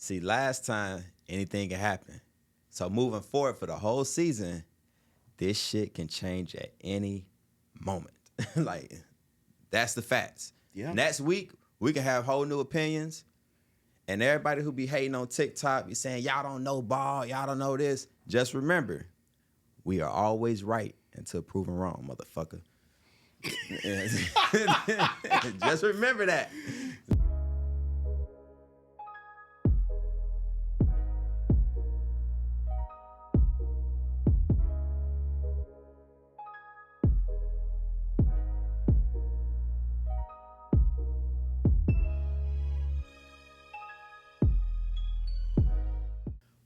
See, last time, anything can happen. So moving forward for the whole season, this shit can change at any moment. Like, that's the facts. Yeah. Next week, we can have whole new opinions. And everybody who be hating on TikTok, be saying, y'all don't know ball, y'all don't know this. Just remember, we are always right until proven wrong, motherfucker. Just remember that.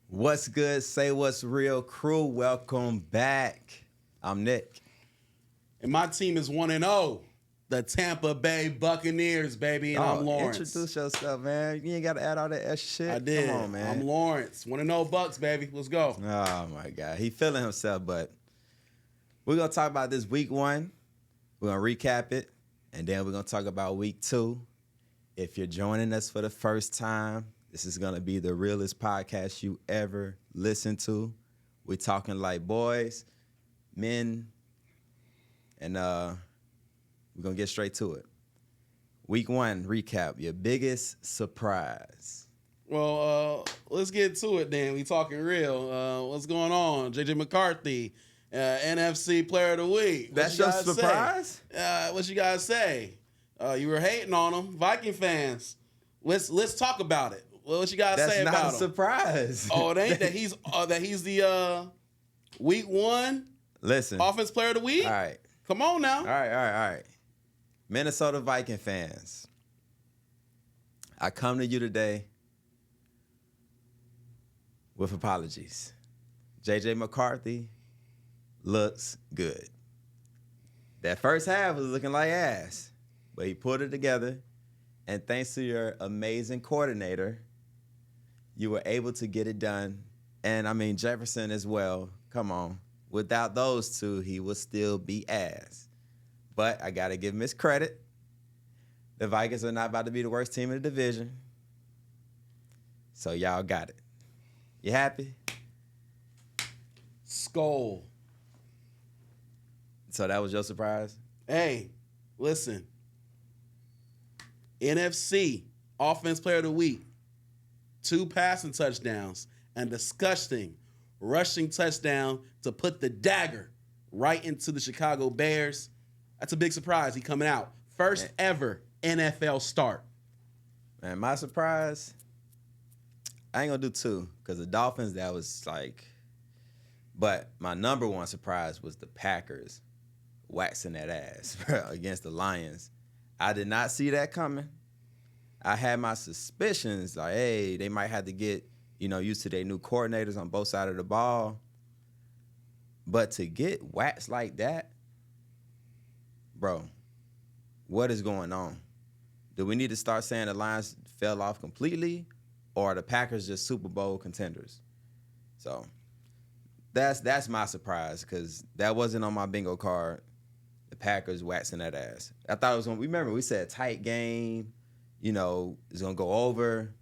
What's good? Say what's real, crew. Welcome back. I'm Nick. And my team is 1-0. The Tampa Bay Buccaneers, baby. And I'm Lawrence. Introduce yourself, man. You ain't got to add all that extra shit. I did. Come on, man. I'm Lawrence. 1-0 Bucks, baby. Let's go. Oh, my God. He feeling himself, but we're going to talk about this week one. We're going to recap it, and then we're going to talk about week two. If you're joining us for the first time, this is going to be the realest podcast you ever listened to. We're talking like boys, men, and we're going to get straight to it. Week one, recap, your biggest surprise. Well, let's get to it then. We talking real. What's going on? JJ McCarthy, NFC Player of the Week. That's your surprise? What you guys say? You were hating on him. Viking fans. Let's talk about it. What you guys say about him? That's not a surprise. Oh, it ain't that he's the week one Listen. offense player of the week? All right. Come on now. All right. Minnesota Viking fans, I come to you today with apologies. JJ McCarthy looks good. That first half was looking like ass, but he put it together. And thanks to your amazing coordinator, you were able to get it done. And, I mean, Jefferson as well. Come on. Without those two, he would still be ass. But I got to give him his credit. The Vikings are not about to be the worst team in the division. So y'all got it. You happy? Skull. So that was your surprise? Hey, listen. NFC Offense Player of the Week. 2 passing touchdowns and disgusting rushing touchdown to put the dagger right into the Chicago Bears. That's a big surprise. He coming out. First ever NFL start. Man, my surprise, I ain't going to do 2 because the Dolphins, that was like, but my number one surprise was the Packers waxing that ass against the Lions. I did not see that coming. I had my suspicions, like, hey, they might have to get, used to their new coordinators on both sides of the ball. But to get waxed like that, bro, what is going on? Do we need to start saying the Lions fell off completely, or are the Packers just Super Bowl contenders? So that's my surprise, because that wasn't on my bingo card. The Packers waxing that ass. I thought it was going to, remember, we said tight game, it's going to go over.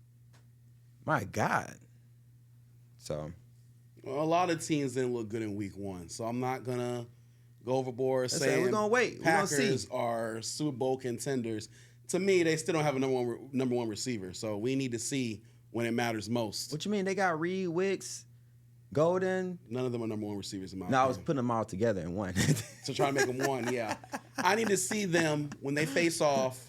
My God. So. Well, a lot of teams didn't look good in week one, so I'm not going to go overboard saying we're going to wait. Packers are Super Bowl contenders. To me, they still don't have a number one receiver, so we need to see when it matters most. What you mean? They got Reed, Wicks, Golden. None of them are number one receivers in my No, opinion. I was putting them all together in one. So try to make them one, yeah. I need to see them when they face off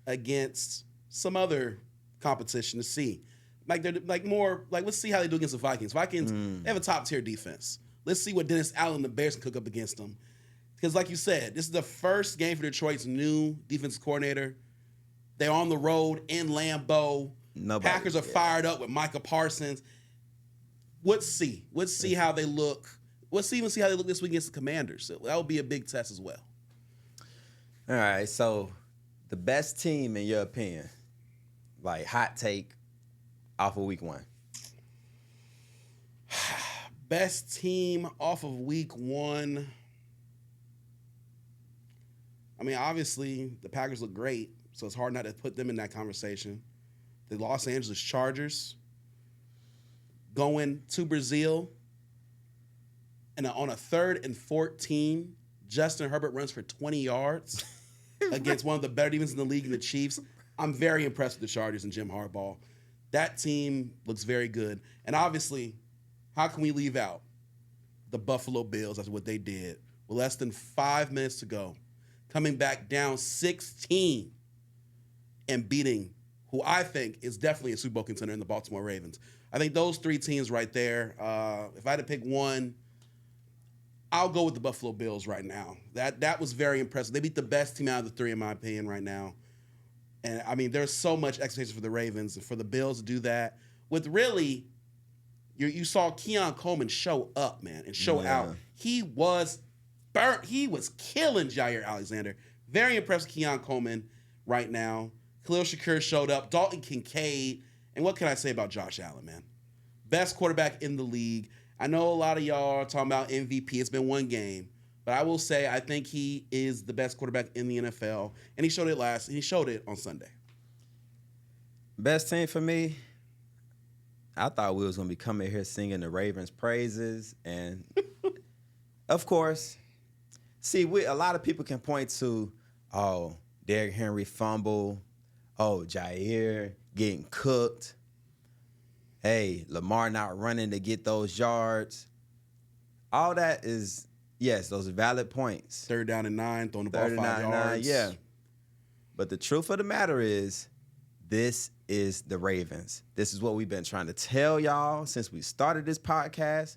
against some other competition to see. Let's see how they do against the Vikings. They have a top tier defense. Let's see what Dennis Allen and the Bears can cook up against them. Because like you said, this is the first game for Detroit's new defensive coordinator. They're on the road in Lambeau. Packers are fired up with Micah Parsons. Let's see how they look. Let's even see how they look this week against the Commanders. So that would be a big test as well. All right, so the best team in your opinion, like hot take off of week one. Best team off of week one. I mean, obviously, the Packers look great, so it's hard not to put them in that conversation. The Los Angeles Chargers, going to Brazil, and on a 3rd and 14, Justin Herbert runs for 20 yards against one of the better defenses in the league, in the Chiefs. I'm very impressed with the Chargers and Jim Harbaugh. That team looks very good. And obviously, how can we leave out the Buffalo Bills? That's what they did with less than 5 minutes to go, coming back down 16 and beating who I think is definitely a Super Bowl contender in the Baltimore Ravens. I think those 3 teams right there, if I had to pick one, I'll go with the Buffalo Bills right now. That was very impressive. They beat the best team out of the 3, in my opinion, right now. And, I mean, there's so much expectation for the Ravens. And for the Bills to do that with really, you saw Keon Coleman show up, man, and show out. He was burnt. He was killing Jair Alexander. Very impressed with Keon Coleman right now. Khalil Shakir showed up. Dalton Kincaid. And what can I say about Josh Allen, man? Best quarterback in the league. I know a lot of y'all are talking about MVP. It's been one game. But I will say I think he is the best quarterback in the NFL. And he showed it on Sunday. Best team for me, I thought we was going to be coming here singing the Ravens' praises. And, of course, see, a lot of people can point to, oh, Derrick Henry fumble. Oh, Jair getting cooked. Hey, Lamar not running to get those yards. All that is, yes, those are valid points. 3rd down and 9, throwing the ball 5 yards. Yeah. But the truth of the matter is, this is the Ravens. This is what we've been trying to tell y'all since we started this podcast.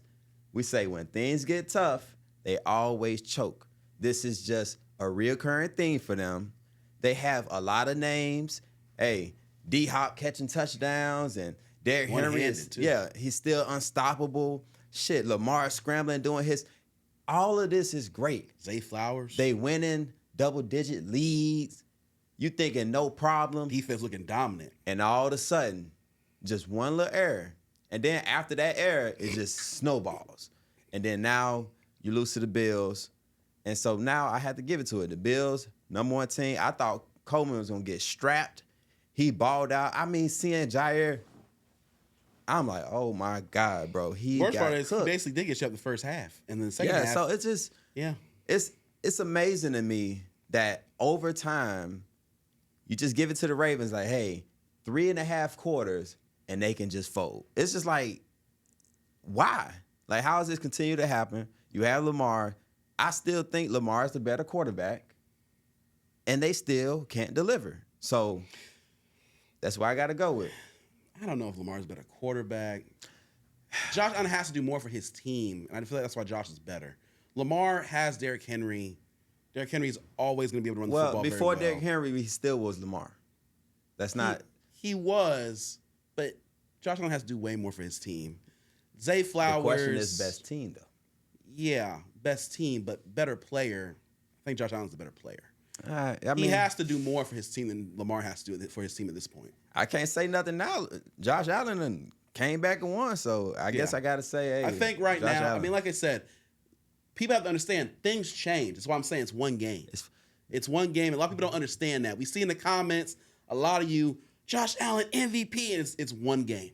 We say when things get tough, they always choke. This is just a reoccurring thing for them. They have a lot of names. Hey, D-Hop catching touchdowns, and Derrick Henry is, he's still unstoppable. Shit, Lamar scrambling, doing his. All of this is great. Zay Flowers. They winning double-digit leads. You thinking no problem. Defense looking dominant. And all of a sudden, just one little error. And then after that error, it just snowballs. And then now you lose to the Bills. And so now I had to give it to it. The Bills, number 1 team. I thought Coleman was going to get strapped. He balled out. I mean, seeing Jair, I'm like, oh, my God, bro. Worst part is he basically did get shut the first half. And then the second half. Yeah, so it's just, it's amazing to me that over time, you just give it to the Ravens like, hey, 3.5 quarters, and they can just fold. It's just like, why? Like, how does this continue to happen? You have Lamar. I still think Lamar is the better quarterback, and they still can't deliver. So that's why I got to go with. I don't know if Lamar's a better quarterback. Josh Allen has to do more for his team, and I feel like that's why Josh is better. Lamar has Derrick Henry. Derrick Henry's always going to be able to run the football very well. Before Derrick Henry, he still was Lamar. That's not... He was, but Josh Allen has to do way more for his team. Zay Flowers... The question is best team, though. Yeah, best team, but better player. I think Josh Allen's the better player. I mean, he has to do more for his team than Lamar has to do for his team at this point. I can't say nothing now. Josh Allen came back and won, so I guess I got to say, hey, I think right Josh now, Allen. I mean, like I said, people have to understand things change. That's why I'm saying it's one game. It's one game. A lot of people don't understand that. We see in the comments a lot of you, Josh Allen MVP, and it's one game.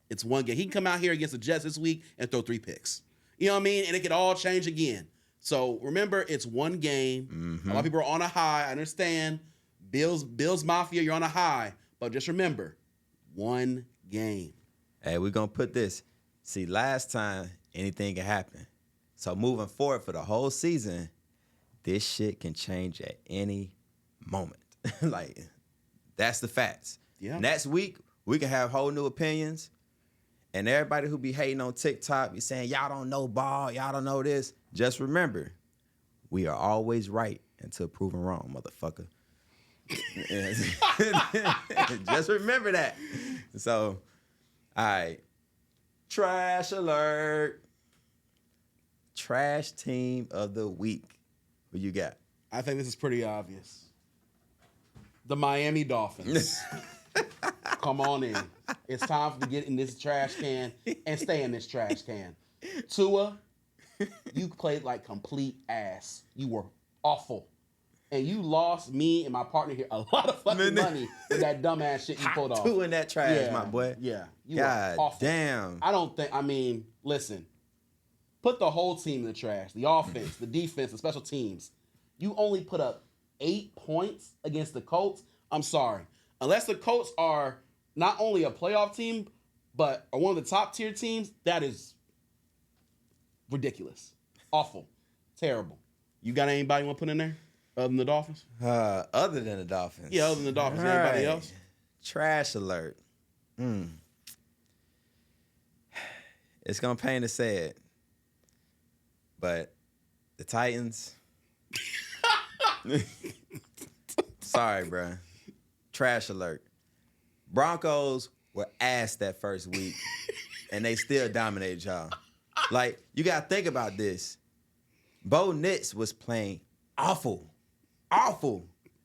It's one game. He can come out here against the Jets this week and throw 3 picks. You know what I mean? And it could all change again. So remember, it's one game. Mm-hmm. A lot of people are on a high. I understand. Bills Mafia, you're on a high. But just remember, one game. Hey, we're going to put this. See, last time, anything can happen. So moving forward for the whole season, this shit can change at any moment. Like, that's the facts. Yeah. Next week, we can have whole new opinions. And everybody who be hating on TikTok, be saying, y'all don't know ball, y'all don't know this. Just remember, we are always right until proven wrong, motherfucker. Just remember that. So, all right. Trash alert. Trash team of the week. Who you got? I think this is pretty obvious. The Miami Dolphins. Come on in. It's time to get in this trash can and stay in this trash can. Tua, you played like complete ass. You were awful. and you lost me and my partner here a lot of fucking money with that dumbass shit you pulled off. Two in that trash, my boy. Yeah. You God are awful. damn. Listen, put the whole team in the trash. The offense, the defense, the special teams. You only put up 8 points against the Colts. I'm sorry. Unless the Colts are not only a playoff team, but are one of the top tier teams, that is ridiculous. Awful. Terrible. You got anybody you want to put in there other than the Dolphins? Other than the Dolphins. Yeah, other than the Dolphins. All Anybody right. else? Trash alert. It's going to pain to say it, but the Titans. Sorry, bro. Trash alert. Broncos were ass that first week, and they still dominated y'all. Like, you got to think about this. Bo Nix was playing awful,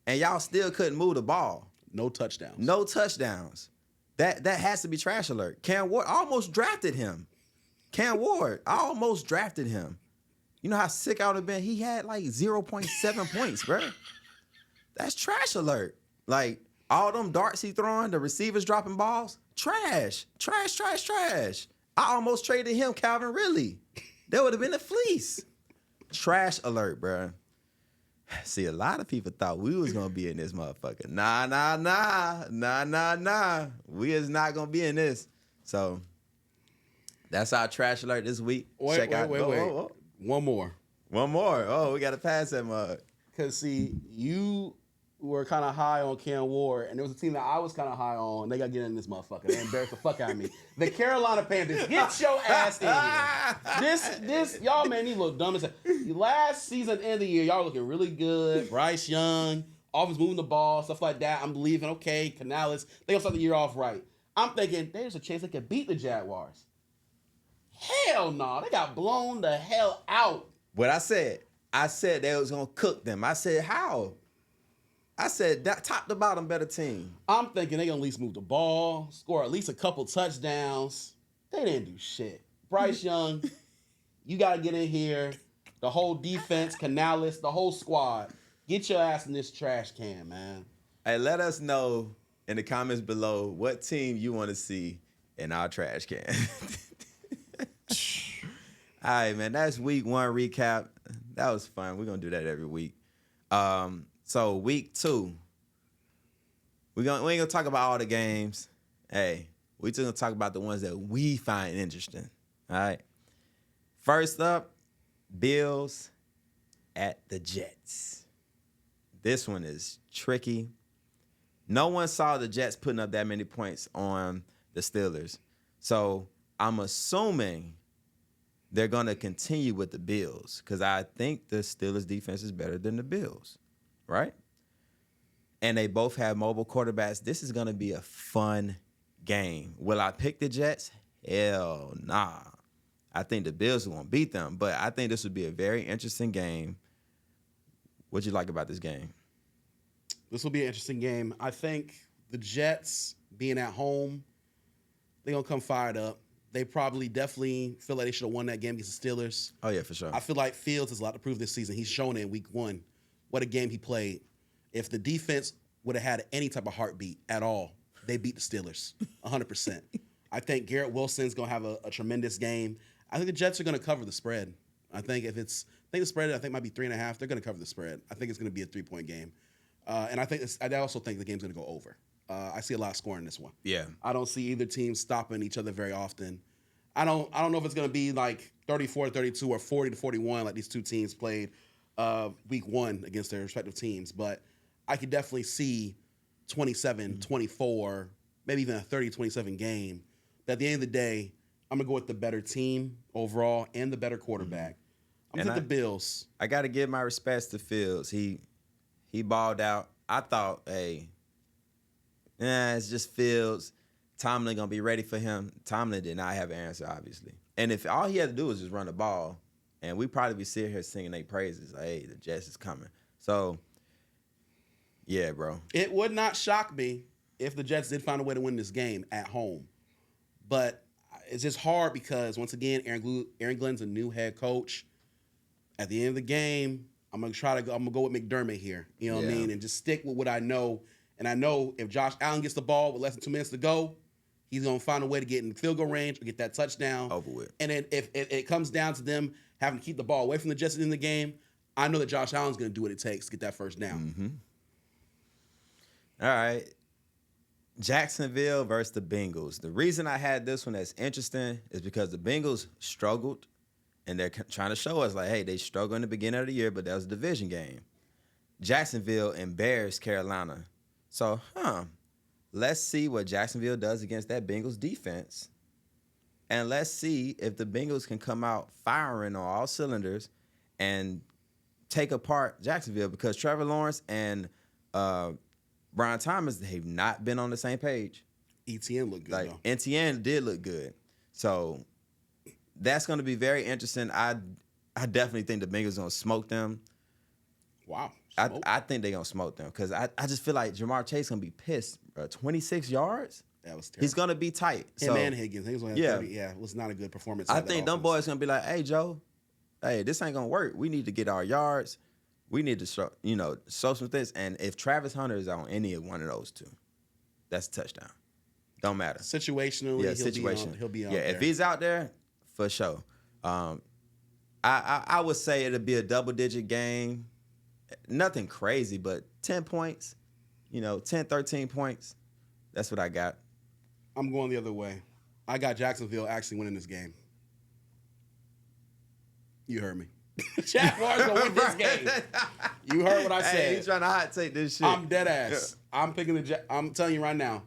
and y'all still couldn't move the ball. No touchdowns. No touchdowns. That has to be trash alert. Cam Ward, I almost drafted him. I almost drafted him. You know how sick I would have been? He had like 0.7 points, bro. That's trash alert. Like, all them darts he throwing, the receivers dropping balls, trash. I almost traded him, Calvin Ridley. That would have been a fleece. Trash alert, bro. See, a lot of people thought we was going to be in this motherfucker. Nah. We is not going to be in this. So, that's our trash alert this week. Wait. One more. Oh, we got to pass that mug. Because, see, you were kind of high on Cam Ward, and there was a team that I was kind of high on. They got to get in this motherfucker. They embarrassed the fuck out of me. The Carolina Panthers. Get your ass in here. This, y'all, man, you look dumb as hell. Last season, end of the year, y'all looking really good. Bryce Young, offense moving the ball, stuff like that. I'm believing, okay, Canales, they gonna start the year off right. I'm thinking there's a chance they could beat the Jaguars. Hell no, they got blown the hell out. What I said they was going to cook them. I said, how? I said, that top to bottom better team. I'm thinking they gonna at least move the ball, score at least a couple touchdowns. They didn't do shit. Bryce Young, you got to get in here. The whole defense, Canales, the whole squad. Get your ass in this trash can, man. Hey, let us know in the comments below what team you want to see in our trash can. All right, man, that's week 1 recap. That was fun. We're going to do that every week. So week 2, we ain't going to talk about all the games. Hey, we just going to talk about the ones that we find interesting. All right. First up, Bills at the Jets. This one is tricky. No one saw the Jets putting up that many points on the Steelers. So I'm assuming they're going to continue with the Bills because I think the Steelers defense is better than the Bills, right? And they both have mobile quarterbacks. This is going to be a fun game. Will I pick the Jets? Hell nah. I think the Bills are going to beat them, but I think this would be a very interesting game. What'd you like about this game? This will be an interesting game. I think the Jets being at home, they're going to come fired up. They probably definitely feel like they should have won that game against the Steelers. Oh, yeah, for sure. I feel like Fields has a lot to prove this season. He's shown it in week 1. What a game he played. If the defense would have had any type of heartbeat at all, they beat the Steelers 100%. I think Garrett Wilson's going to have a tremendous game. I think the Jets are going to cover the spread. I think the spread might be 3.5. They're going to cover the spread. I think it's going to be a 3-point game. And I also think the game's going to go over. I see a lot of scoring in this one. Yeah. I don't see either team stopping each other very often. I don't know if it's going to be like 34-32 or 40-41 like these two teams played week 1 against their respective teams. But I could definitely see 27-24, maybe even a 30-27 game. But at the end of the day, I'm going to go with the better team overall and the better quarterback. I'm going to take the Bills. I got to give my respects to Fields. He balled out. I thought, it's just Fields. Tomlin going to be ready for him. Tomlin did not have an answer, obviously. And if all he had to do was just run the ball, and we'd probably be sitting here singing their praises. Like, hey, the Jets is coming. So, yeah, bro. It would not shock me if the Jets did find a way to win this game at home. But it's just hard because, once again, Aaron Glenn's a new head coach. At the end of the game, I'm gonna go with McDermott here. You know what I Yeah. mean, and just stick with what I know. And I know if Josh Allen gets the ball with less than 2 minutes to go, he's gonna find a way to get in the field goal range or get that touchdown. Over with. And then if it comes down to them having to keep the ball away from the Jets in the game, I know that Josh Allen's gonna do what it takes to get that first down. All right. Jacksonville versus the Bengals. The reason I had this one that's interesting is because the Bengals struggled, and they're trying to show us, like, hey, they struggled in the beginning of the year, but that was a division game. Jacksonville embarrassed Carolina. So, let's see what Jacksonville does against that Bengals defense. And let's see if the Bengals can come out firing on all cylinders and take apart Jacksonville, because Trevor Lawrence and Brian Thomas, they've not been on the same page. ETN looked good, Like, though. NTN did look good. So that's going to be very interesting. I definitely think the Bengals going to smoke them. Wow. I think they're going to smoke them, because I just feel like Jamar Chase going to be pissed. 26 yards? That was terrible. He's going to be tight. Him and Higgins. Higgins only had 30. Yeah, it was not a good performance. I think them boys going to be like, hey, Joe, hey, this ain't going to work. We need to get our yards. We need to show some things. And if Travis Hunter is on any of one of those two, that's a touchdown. Don't matter. Situationally, he'll be out there. If he's out there, for sure. I would say it'll be a double-digit game. Nothing crazy, but 10 points, 10, 13 points. That's what I got. I'm going the other way. I got Jacksonville actually winning this game. You heard me. Jaguars gonna win this game. You heard what I said. Hey, he's trying to hot take this shit. I'm dead ass. I'm picking I'm telling you right now.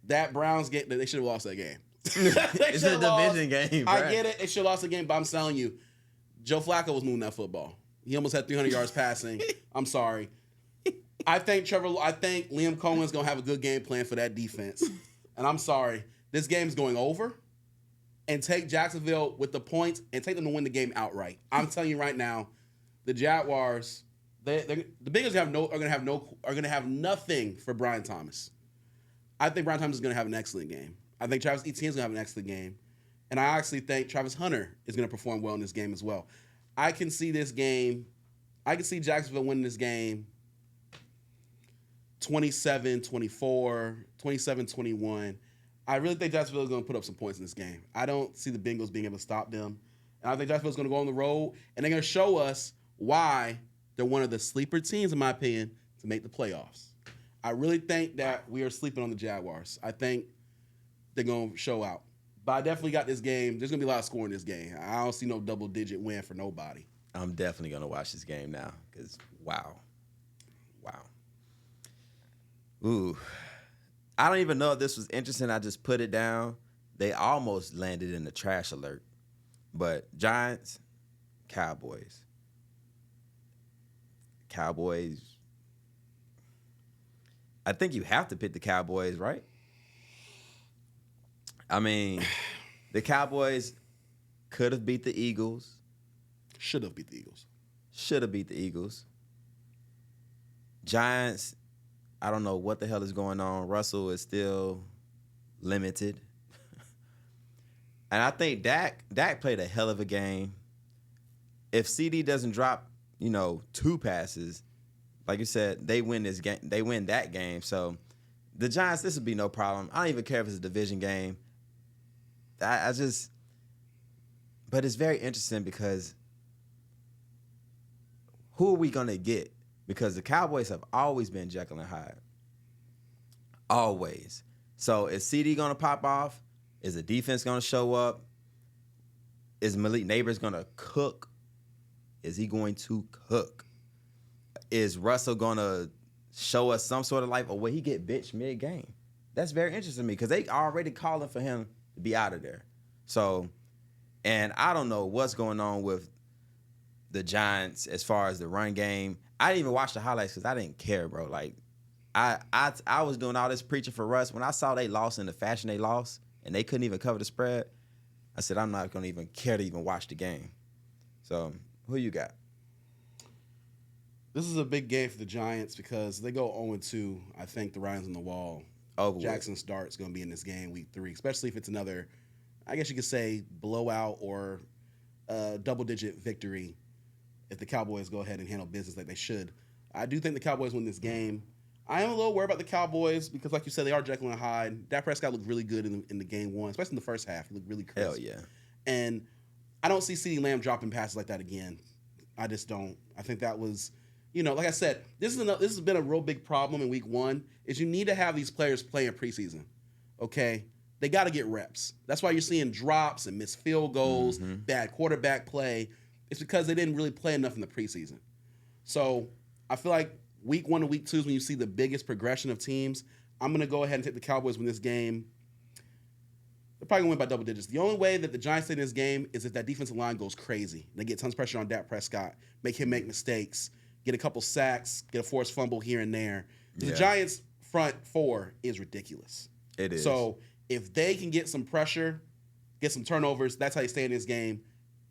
That Browns game, they should have lost that game. It's a division game, bro. I get it. They should have lost the game, but I'm telling you, Joe Flacco was moving that football. He almost had 300 yards passing. I'm sorry. I think Liam Cohen's going to have a good game plan for that defense. And I'm sorry. This game's going over. And take Jacksonville with the points and take them to win the game outright. I'm telling you right now, the Jaguars, the Bengals are going to have nothing for Brian Thomas. I think Brian Thomas is going to have an excellent game. I think Travis Etienne is going to have an excellent game. And I actually think Travis Hunter is going to perform well in this game as well. I can see Jacksonville winning this game 27-24, 27-21. I really think Jacksonville is going to put up some points in this game. I don't see the Bengals being able to stop them. And I think Jacksonville is going to go on the road, and they're going to show us why they're one of the sleeper teams, in my opinion, to make the playoffs. I really think that we are sleeping on the Jaguars. I think they're going to show out. But I definitely got this game. There's going to be a lot of scoring in this game. I don't see no double-digit win for nobody. I'm definitely going to watch this game now, because wow. Ooh. I don't even know if this was interesting. I just put it down. They almost landed in the trash alert. But Giants, Cowboys. I think you have to pick the Cowboys, right? I mean, the Cowboys could have beat the Eagles. Should have beat the Eagles. Giants, I don't know what the hell is going on. Russell is still limited. And I think Dak played a hell of a game. If CD doesn't drop, 2 passes, like you said, they win this game. They win that game. So the Giants, this would be no problem. I don't even care if it's a division game. But it's very interesting, because who are we going to get? Because the Cowboys have always been Jekyll and Hyde. Always. So is CD going to pop off? Is the defense going to show up? Is Malik Neighbors going to cook? Is he going to cook? Is Russell going to show us some sort of life, or will he get benched mid-game? That's very interesting to me, because they already calling for him to be out of there. So, and I don't know what's going on with the Giants as far as the run game. I didn't even watch the highlights because I didn't care, bro. Like, I was doing all this preaching for Russ. When I saw they lost in the fashion they lost and they couldn't even cover the spread, I said, I'm not going to even care to even watch the game. So, who you got? This is a big game for the Giants because they go 0-2. I think the writing's on the wall. Jackson Start's going to be in this game week 3, especially if it's another, I guess you could say, blowout or double-digit victory if the Cowboys go ahead and handle business like they should. I do think the Cowboys win this game. I am a little worried about the Cowboys because, like you said, they are Jekyll and Hyde. Dak Prescott looked really good in the game one, especially in the first half. He looked really crisp. Hell yeah. And I don't see CeeDee Lamb dropping passes like that again. I just don't. I think that was, like I said, this has been a real big problem in week one, is you need to have these players play in preseason, okay? They got to get reps. That's why you're seeing drops and missed field goals, bad quarterback play. It's because they didn't really play enough in the preseason. So I feel like week 1 to week 2 is when you see the biggest progression of teams. I'm going to go ahead and take the Cowboys win this game. They're probably going to win by double digits. The only way that the Giants win this game is if that defensive line goes crazy. They get tons of pressure on Dak Prescott, make him make mistakes, get a couple sacks, get a forced fumble here and there. Yeah. The Giants' front four is ridiculous. It is. So if they can get some pressure, get some turnovers, that's how they stay in this game.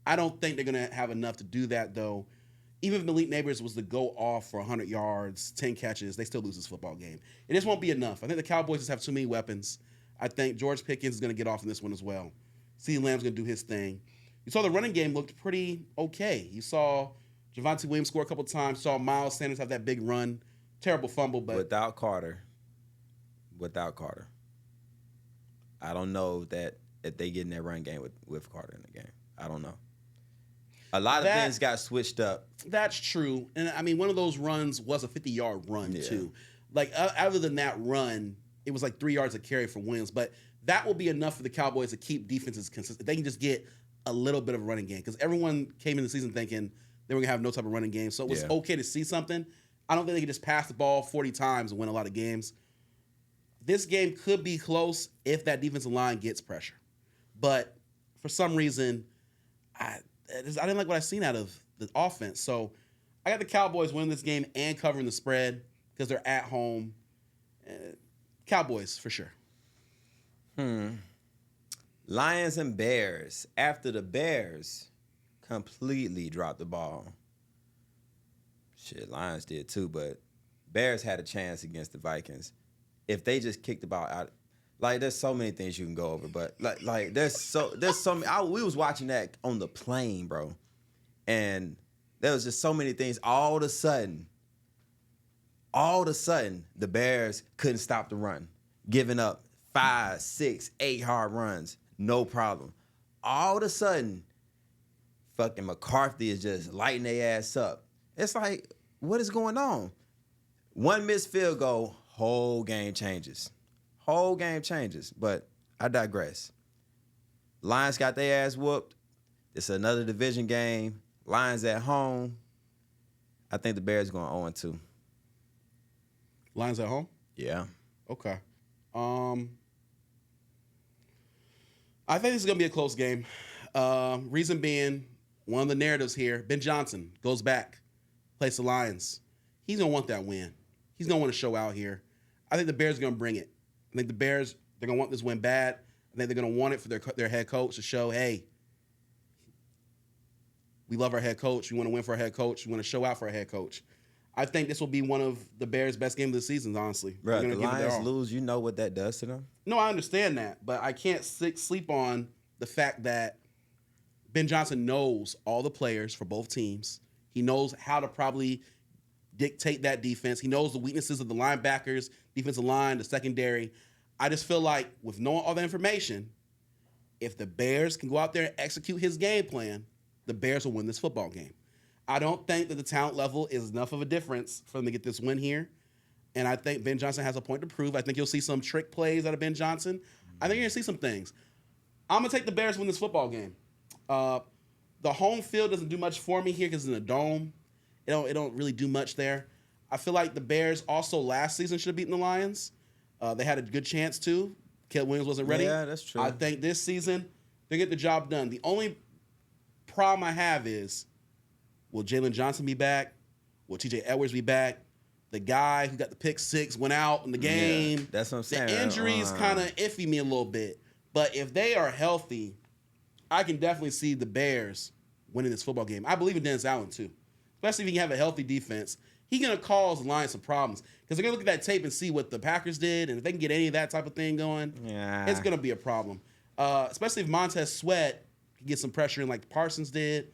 I don't think they're going to have enough to do that, though. Even if Malik Neighbors was to go off for 100 yards, 10 catches, they still lose this football game. It just won't be enough. I think the Cowboys just have too many weapons. I think George Pickens is going to get off in this one as well. CeeDee Lamb's going to do his thing. You saw the running game looked pretty okay. You saw Javonte Williams score a couple times. Saw Miles Sanders have that big run. Terrible fumble, but without Carter, I don't know that if they get in that run game with Carter in the game. I don't know. A lot of things got switched up. That's true. And, I mean, one of those runs was a 50-yard run, too. Like, other than that run, it was like 3 yards of carry for Williams. But that will be enough for the Cowboys to keep defenses consistent. They can just get a little bit of a running game. Because everyone came in the season thinking they were going to have no type of running game. So it was okay to see something. I don't think they can just pass the ball 40 times and win a lot of games. This game could be close if that defensive line gets pressure. But for some reason, I didn't like what I've seen out of the offense. So I got the Cowboys winning this game and covering the spread because they're at home. Cowboys, for sure. Lions and Bears. After the Bears completely dropped the ball. Shit, Lions did too, but Bears had a chance against the Vikings. If they just kicked the ball out, like there's so many things you can go over, but like there's so many. We was watching that on the plane, bro, and there was just so many things. All of a sudden, the Bears couldn't stop the run, giving up 5, 6, 8 hard runs, no problem. All of a sudden, fucking McCarthy is just lighting their ass up. It's like, what is going on? One missed field goal, whole game changes. But I digress. Lions got their ass whooped. It's another division game. Lions at home. I think the Bears going 0-2. Lions at home? Yeah. Okay. I think this is going to be a close game. Reason being, one of the narratives here, Ben Johnson goes back, plays the Lions. He's going to want that win. He's going to want to show out here. I think the Bears are going to bring it. I think the Bears, they're going to want this win bad. I think they're going to want it for their head coach to show, hey, we love our head coach. We want to win for our head coach. We want to show out for our head coach. I think this will be one of the Bears' best games of the season, honestly. Bro, the Lions lose, you know what that does to them? No, I understand that, but I can't sleep on the fact that Ben Johnson knows all the players for both teams. He knows how to probably dictate that defense. He knows the weaknesses of the linebackers, defensive line, the secondary. I just feel like with knowing all that information, if the Bears can go out there and execute his game plan, the Bears will win this football game. I don't think that the talent level is enough of a difference for them to get this win here. And I think Ben Johnson has a point to prove. I think you'll see some trick plays out of Ben Johnson. I think you're going to see some things. I'm going to take the Bears to win this football game. The home field doesn't do much for me here because it's in a dome. It don't really do much there. I feel like the Bears also last season should have beaten the Lions. They had a good chance to. Caleb Williams wasn't ready. Yeah, that's true. I think this season they get the job done. The only problem I have is, will Jalen Johnson be back? Will TJ Edwards be back? The guy who got the pick 6 went out in the game. Yeah, that's what I'm saying. The injuries kind of iffy me a little bit. But if they are healthy, I can definitely see the Bears winning this football game. I believe in Dennis Allen, too. Especially if he can have a healthy defense. He's going to cause the Lions some problems. Because they're going to look at that tape and see what the Packers did. And if they can get any of that type of thing going, it's going to be a problem. Especially if Montez Sweat can get some pressure in like Parsons did.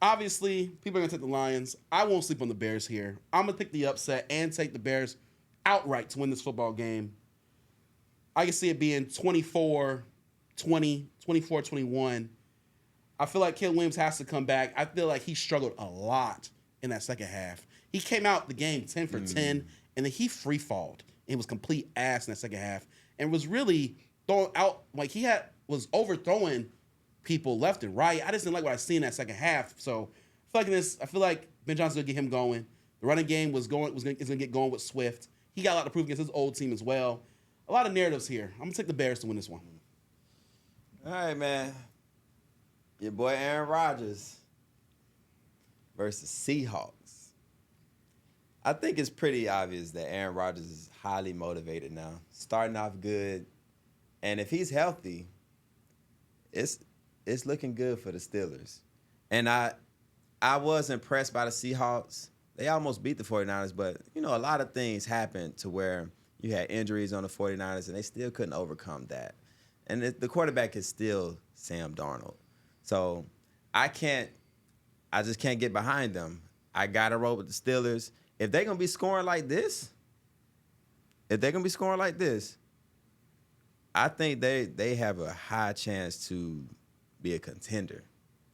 Obviously, people are going to take the Lions. I won't sleep on the Bears here. I'm going to pick the upset and take the Bears outright to win this football game. I can see it being 24-20, 24-21. I feel like Caleb Williams has to come back. I feel like he struggled a lot in that second half. He came out the game 10 for 10, and then he free-falled. It was complete ass in that second half and was really throwing out, like was overthrowing people left and right. I just didn't like what I seen in that second half. So I feel like Ben Johnson's gonna get him going. The running game is gonna get going with Swift. He got a lot to prove against his old team as well. A lot of narratives here. I'm gonna take the Bears to win this one. All right, man. Your boy Aaron Rodgers versus Seahawks. I think it's pretty obvious that Aaron Rodgers is highly motivated now. Starting off good. And if he's healthy, it's looking good for the Steelers. And I was impressed by the Seahawks. They almost beat the 49ers, but, a lot of things happened to where you had injuries on the 49ers, and they still couldn't overcome that. And the quarterback is still Sam Darnold. So I just can't get behind them. I got to roll with the Steelers. If they're going to be scoring like this, I think they have a high chance to be a contender.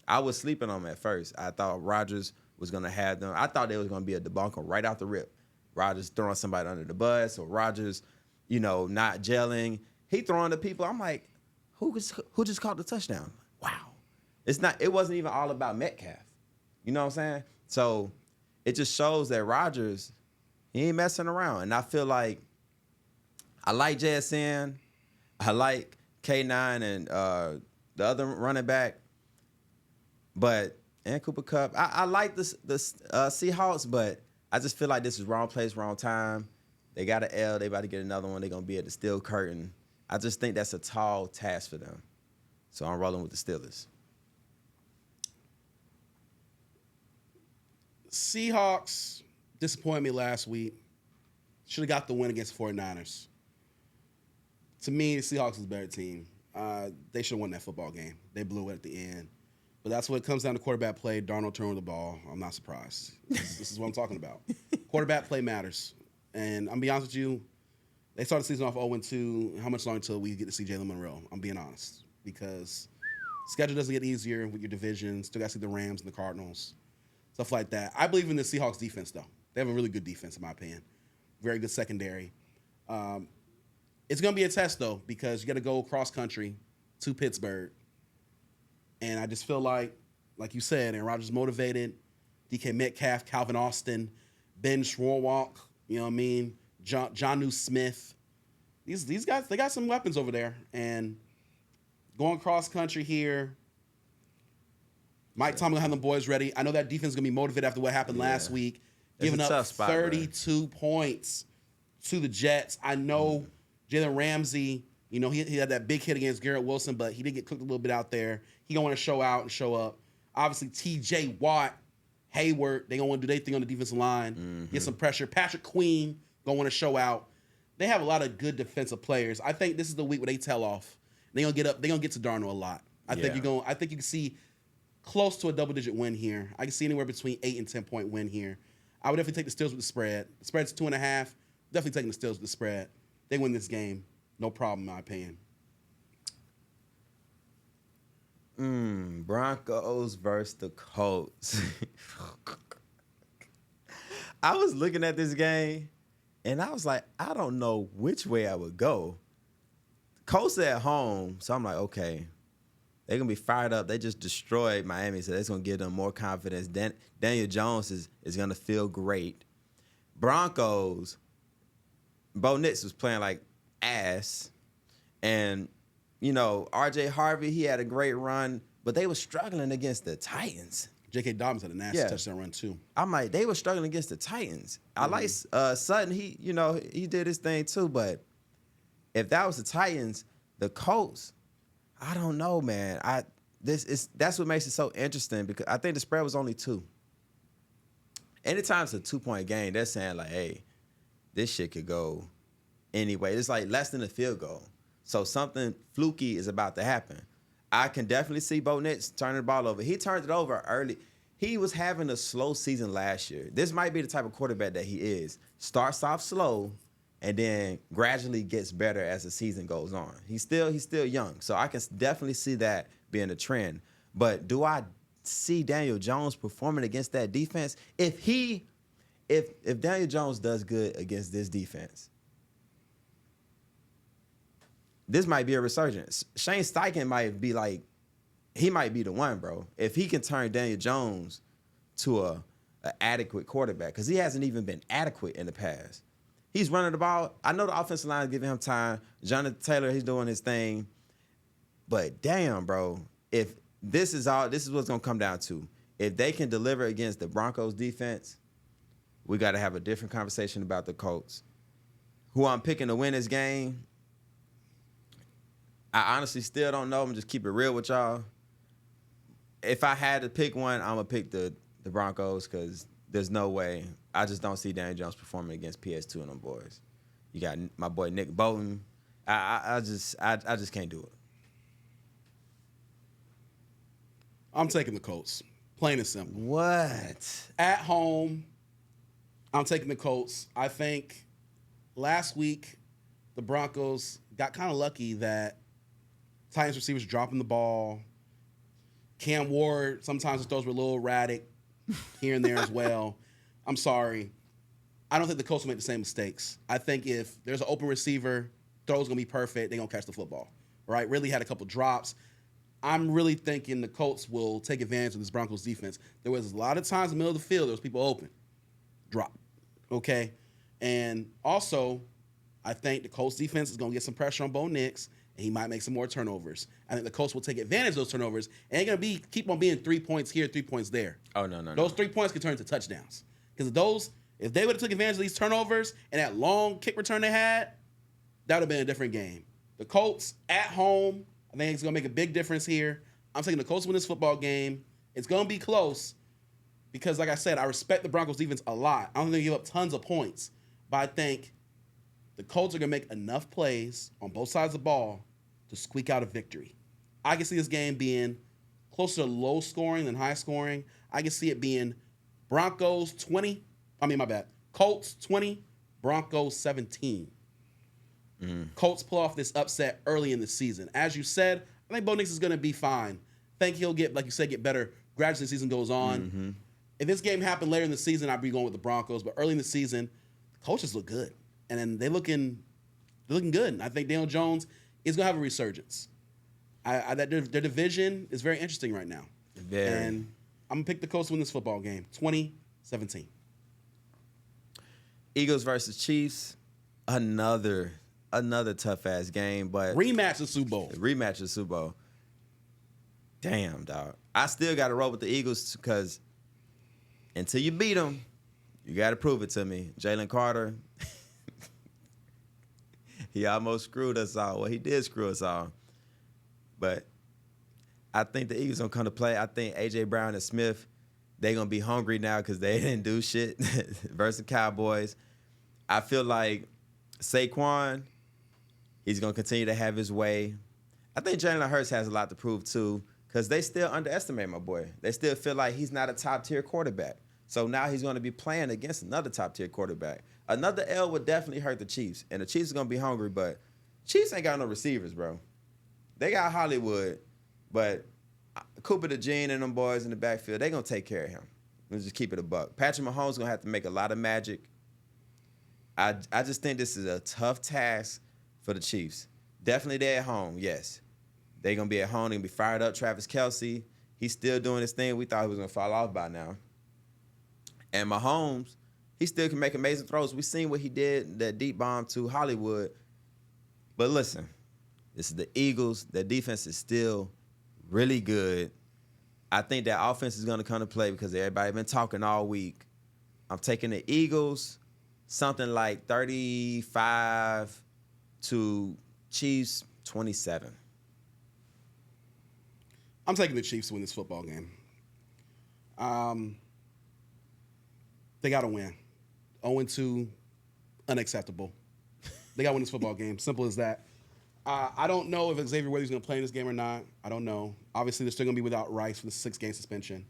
I was sleeping on them at first. I thought Rodgers was going to have them. I thought they was going to be a debacle right off the rip. Rodgers throwing somebody under the bus, or Rodgers, not gelling. He throwing to people. I'm like, who just caught the touchdown? Wow. It wasn't even all about Metcalf. You know what I'm saying? So it just shows that Rodgers, he ain't messing around. And I feel like I like JSN. I like K9 and the other running back. And Cooper Kupp. I like the Seahawks, but I just feel like this is wrong place, wrong time. They got an L. They about to get another one. They're going to be at the steel curtain. I just think that's a tall task for them. So I'm rolling with the Steelers. Seahawks disappointed me last week. Should have got the win against the 49ers. To me, the Seahawks was a better team. They should have won that football game. They blew it at the end. But that's what it comes down to: quarterback play. Darnold turned the ball. I'm not surprised. This is what I'm talking about. Quarterback play matters. And I'm be honest with you, they started the season off 0-2. How much longer until we get to see Jalen Monroe? I'm being honest. Because schedule doesn't get easier with your division. Still got to see the Rams and the Cardinals. Stuff like that. I believe in the Seahawks defense, though. They have a really good defense, in my opinion. Very good secondary. It's going to be a test, though, because you got to go cross country to Pittsburgh. And I just feel like you said, Aaron Rodgers motivated, DK Metcalf, Calvin Austin, Ben Schwarwalk, you know what I mean, Jonnu Smith. These guys, they got some weapons over there. And going cross country here, Mike Tomlin will have the boys ready. I know that defense is going to be motivated after what happened last week, giving up 32 points to the Jets. I know Jalen Ramsey, he had that big hit against Garrett Wilson, but he did get cooked a little bit out there. He going to want to show out and show up. Obviously, T.J. Watt, Hayward, they going to want to do their thing on the defensive line, get some pressure. Patrick Queen going to want to show out. They have a lot of good defensive players. I think this is the week where they tell off. They're going to get up. They're going to get to Darnold a lot. I think you can see close to a double-digit win here. I can see anywhere between 8 and 10-point win here. I would definitely take the Steelers with the spread. The spread's 2.5. Definitely taking the Steelers with the spread. They win this game. No problem, in my opinion. Broncos versus the Colts. I was looking at this game, and I was like, I don't know which way I would go. Colts at home, so I'm like, okay, they're going to be fired up. They just destroyed Miami, so that's going to give them more confidence. Daniel Jones is going to feel great. Broncos, Bo Nix was playing like ass. And, R.J. Harvey, he had a great run, but they were struggling against the Titans. J.K. Dobbins had a nasty touchdown run, too. I'm like, they were struggling against the Titans. I like Sutton. He did his thing, too. But if that was the Titans, the Colts, I don't know, man. That's what makes it so interesting, because I think the spread was only 2. Anytime it's a 2-point game, they're saying, like, hey, this shit could go anyway. It's like less than a field goal. So something fluky is about to happen. I can definitely see Bo Nix turning the ball over. He turned it over early. He was having a slow season last year. This might be the type of quarterback that he is. Starts off slow and then gradually gets better as the season goes on. He's still young, so I can definitely see that being a trend. But do I see Daniel Jones performing against that defense? If Daniel Jones does good against this defense, this might be a resurgence. Shane Steichen might be like, he might be the one, bro. If he can turn Daniel Jones to a adequate quarterback, because he hasn't even been adequate in the past. He's running the ball. I know the offensive line is giving him time. Jonathan Taylor, he's doing his thing. But damn, bro, if this is what's gonna come down to. If they can deliver against the Broncos defense, we got to have a different conversation about the Colts. Who I'm picking to win this game, I honestly still don't know. I'm just keep it real with y'all. If I had to pick one, I'm gonna pick the Broncos because there's no way. I just don't see Daniel Jones performing against PS2 and them boys. You got my boy Nick Bolton. I just can't do it. I'm taking the Colts. Plain and simple. What? At home, I'm taking the Colts. I think last week the Broncos got kind of lucky that Titans receivers dropping the ball. Cam Ward, sometimes his throws were a little erratic here and there as well. I'm sorry. I don't think the Colts will make the same mistakes. I think if there's an open receiver, throw's going to be perfect, they're going to catch the football. Right? Really had a couple drops. I'm really thinking the Colts will take advantage of this Broncos defense. There was a lot of times in the middle of the field, there was people open. Drop. Okay? And also, I think the Colts defense is going to get some pressure on Bo Nix, and he might make some more turnovers. I think the Colts will take advantage of those turnovers, and they're going to keep on being 3 points here, 3 points there. Oh, no. Those 3 points can turn into touchdowns. Because if they would have took advantage of these turnovers and that long kick return they had, that would have been a different game. The Colts at home, I think it's going to make a big difference here. I'm taking the Colts to win this football game. It's going to be close because, like I said, I respect the Broncos defense a lot. I don't think they give up tons of points, but I think the Colts are going to make enough plays on both sides of the ball to squeak out a victory. I can see this game being closer to low scoring than high scoring. I can see it being Colts 20, Broncos 17. Colts pull off this upset early in the season. As you said, I think Bo Nix is going to be fine. I think he'll get, like you said, get better gradually as the season goes on. Mm-hmm. If this game happened later in the season, I'd be going with the Broncos. But early in the season, the coaches look good. And then they're looking good. And I think Daniel Jones is going to have a resurgence. Their division is very interesting right now. And I'm going to pick the Colts to win this football game, 2017. Eagles versus Chiefs, another tough-ass game. But rematch of the Super Bowl. Damn, dog. I still got to roll with the Eagles because until you beat them, you got to prove it to me. Jalen Carter, he almost screwed us all. Well, he did screw us all. But I think the Eagles going to come to play. I think A.J. Brown and Smith, they're going to be hungry now because they didn't do shit versus Cowboys. I feel like Saquon, he's going to continue to have his way. I think Jalen Hurts has a lot to prove, too, because they still underestimate my boy. They still feel like he's not a top-tier quarterback. So now he's going to be playing against another top-tier quarterback. Another L would definitely hurt the Chiefs, and the Chiefs are going to be hungry, but Chiefs ain't got no receivers, bro. They got Hollywood, but Cooper DeJean and them boys in the backfield, they going to take care of him. Let's just keep it a buck. Patrick Mahomes going to have to make a lot of magic. I just think this is a tough task for the Chiefs. Definitely they're at home, yes. They're going to be at home. They're going to be fired up. Travis Kelce, he's still doing his thing. We thought he was going to fall off by now. And Mahomes, he still can make amazing throws. We seen what he did, that deep bomb to Hollywood. But listen, this is the Eagles. Their defense is still really good. I think that offense is going to come to play because everybody been talking all week. I'm taking the Eagles, something like 35 to Chiefs 27. I'm taking the Chiefs to win this football game. They got to win. 0-2, unacceptable. They got to win this football game. Simple as that. I don't know if Xavier Worthy's going to play in this game or not. I don't know. Obviously, they're still going to be without Rice for the 6-game suspension.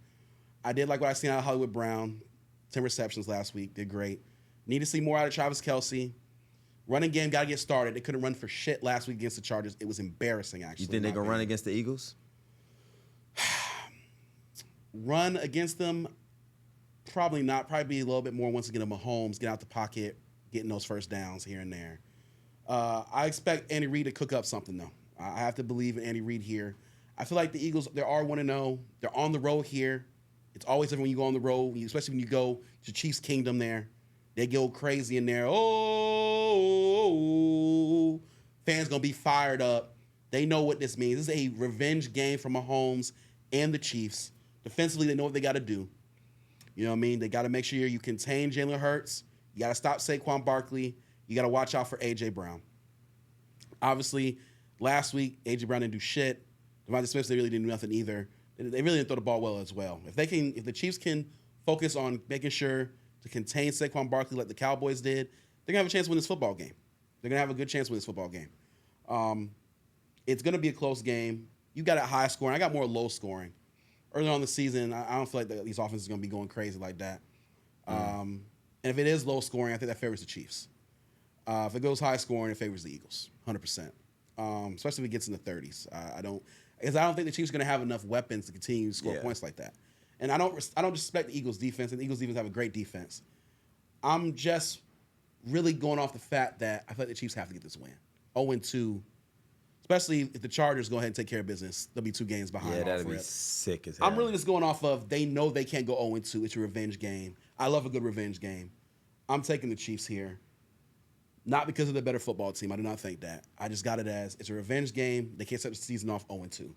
I did like what I seen out of Hollywood Brown. 10 receptions last week. Did great. Need to see more out of Travis Kelce. Running game got to get started. They couldn't run for shit last week against the Chargers. It was embarrassing, actually. You think they're going to run against the Eagles? Run against them? Probably not. Probably be a little bit more once again of Mahomes, get out the pocket, getting those first downs here and there. I expect Andy Reid to cook up something, though. I have to believe in Andy Reid here. I feel like the Eagles, they are 1-0. They're on the road here. It's always different when you go on the road, especially when you go to Chiefs Kingdom there. They go crazy in there. Oh, fans going to be fired up. They know what this means. This is a revenge game for Mahomes and the Chiefs. Defensively, they know what they got to do. You know what I mean? They got to make sure you contain Jalen Hurts. You got to stop Saquon Barkley. You got to watch out for A.J. Brown. Obviously, last week, A.J. Brown didn't do shit. Devontae Smith, they really didn't do nothing either. They really didn't throw the ball well as well. If the Chiefs can focus on making sure to contain Saquon Barkley like the Cowboys did, they're going to have a chance to win this football game. They're going to have a good chance to win this football game. It's going to be a close game. You got it high scoring. I got more low scoring. Early on in the season, I don't feel like these offenses are going to be going crazy like that. And if it is low scoring, I think that favors the Chiefs. If it goes high scoring, it favors the Eagles, 100%. Especially if it gets in the 30s. I don't think the Chiefs are going to have enough weapons to continue to score points like that. And I don't respect the Eagles' defense, and the Eagles' defense have a great defense. I'm just really going off the fact that I feel like the Chiefs have to get this win. 0-2, especially if the Chargers go ahead and take care of business. They'll be 2 games behind. Yeah, that'd be sick as hell. I'm really just going off of they know they can't go 0-2. It's a revenge game. I love a good revenge game. I'm taking the Chiefs here. Not because of the better football team. I do not think that. I just got it as it's a revenge game. They can't set the season off 0-2.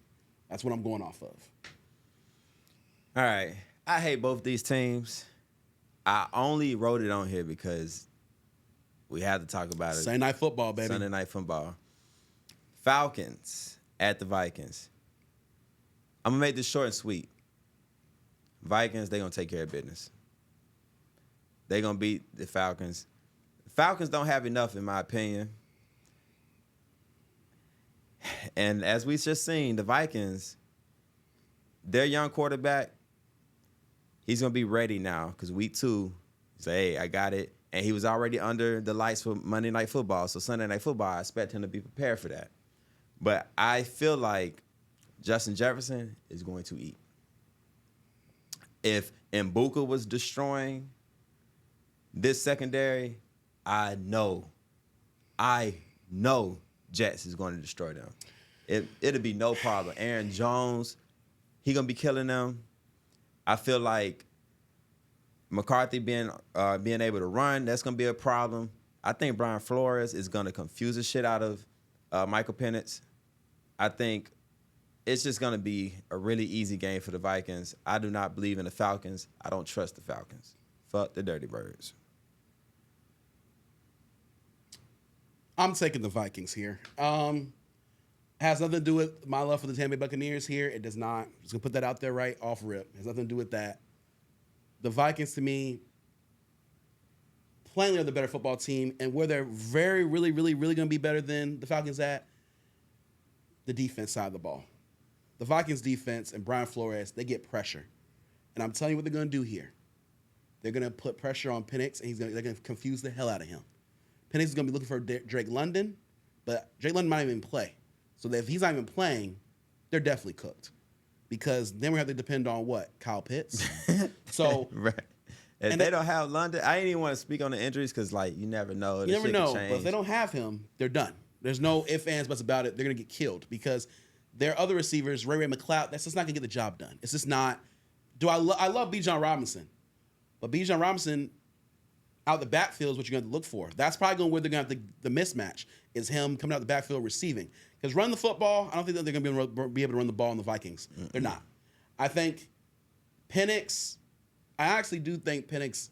That's what I'm going off of. All right. I hate both these teams. I only wrote it on here because we had to talk about it. Sunday Night Football, baby. Sunday Night Football. Falcons at the Vikings. I'm going to make this short and sweet. Vikings, they're going to take care of business. They're going to beat the Falcons. Falcons don't have enough, in my opinion. And as we just seen, the Vikings, their young quarterback, he's going to be ready now because week 2, he said, hey, I got it. And he was already under the lights for Monday Night Football. So Sunday Night Football, I expect him to be prepared for that. But I feel like Justin Jefferson is going to eat. If Mbuka was destroying this secondary, I know Jets is going to destroy them. It'll be no problem. Aaron Jones, he going to be killing them. I feel like McCarthy being able to run, that's going to be a problem. I think Brian Flores is going to confuse the shit out of Michael Penix. I think it's just going to be a really easy game for the Vikings. I do not believe in the Falcons. I don't trust the Falcons. Fuck the Dirty Birds. I'm taking the Vikings here. Has nothing to do with my love for the Tampa Bay Buccaneers here. It does not. I'm just going to put that out there right off rip. It has nothing to do with that. The Vikings, to me, plainly are the better football team. And where they're very, really, really, really going to be better than the Falcons at, the defense side of the ball. The Vikings defense and Brian Flores, they get pressure. And I'm telling you what they're going to do here. They're going to put pressure on Penix, and they're going to confuse the hell out of him. Penix is going to be looking for Drake London, but Drake London might even play. So if he's not even playing, they're definitely cooked. Because then we have to depend on what? Kyle Pitts? So right. If they don't have London, I ain't even want to speak on the injuries because, like, you never know. You never know. But if they don't have him, they're done. There's no ifs, ands, buts about it. They're going to get killed because their other receivers, Ray McLeod, that's just not going to get the job done. It's just not. I love Bijan Robinson. But Bijan Robinson out the backfield is what you're going to look for. That's probably going where they're going to have the mismatch is him coming out the backfield receiving. Because run the football, I don't think that they're going to be able to run the ball on the Vikings. Mm-mm. They're not. I think Penix, I actually do think Penix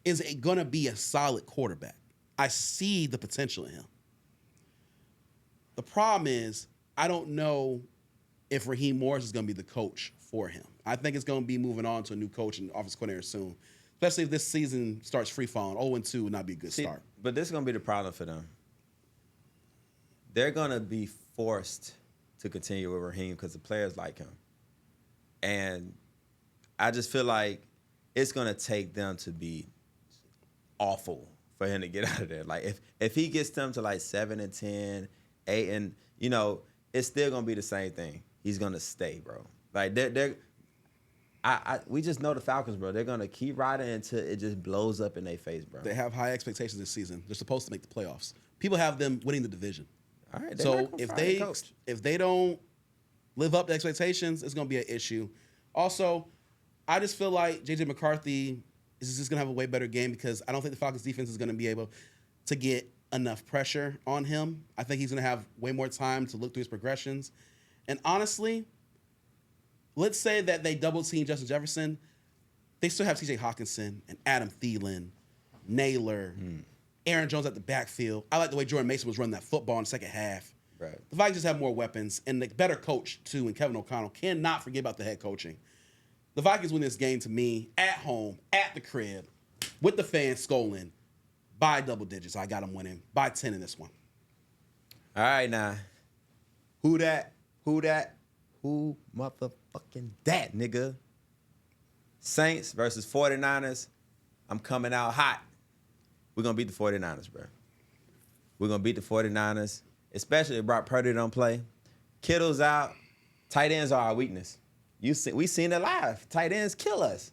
is going to be a solid quarterback. I see the potential in him. The problem is, I don't know if Raheem Morris is going to be the coach for him. I think it's going to be moving on to a new coach and offensive coordinator soon. Especially if this season starts free-falling. 0-2 would not be a good start. But this is going to be the problem for them. They're going to be forced to continue with Raheem because the players like him. And I just feel like it's gonna take them to be awful for him to get out of there. Like if he gets them to like 7-10, 8, and it's still gonna be the same thing. He's gonna stay, bro. Like we just know the Falcons, bro. They're gonna keep riding until it just blows up in their face, bro. They have high expectations this season. They're supposed to make the playoffs. People have them winning the division. All right. So if they don't live up to expectations, it's gonna be an issue. Also, I just feel like JJ McCarthy is just gonna have a way better game because I don't think the Falcons defense is gonna be able to get enough pressure on him. I think he's gonna have way more time to look through his progressions. And honestly, let's say that they double team Justin Jefferson. They still have TJ Hawkinson and Adam Thielen, Naylor, Aaron Jones at the backfield. I like the way Jordan Mason was running that football in the second half. Right. The Vikings just have more weapons and the better coach, too, and Kevin O'Connell. Cannot forget about the head coaching. The Vikings win this game, to me, at home, at the crib, with the fans scolding, by double digits. I got them winning by 10 in this one. All right, now. Who that? Who motherfucking that, nigga? Saints versus 49ers. I'm coming out hot. We're going to beat the 49ers, bro. We're going to beat the 49ers, especially if Brock Purdy don't play. Kittle's out. Tight ends are our weakness. We seen it live. Tight ends kill us.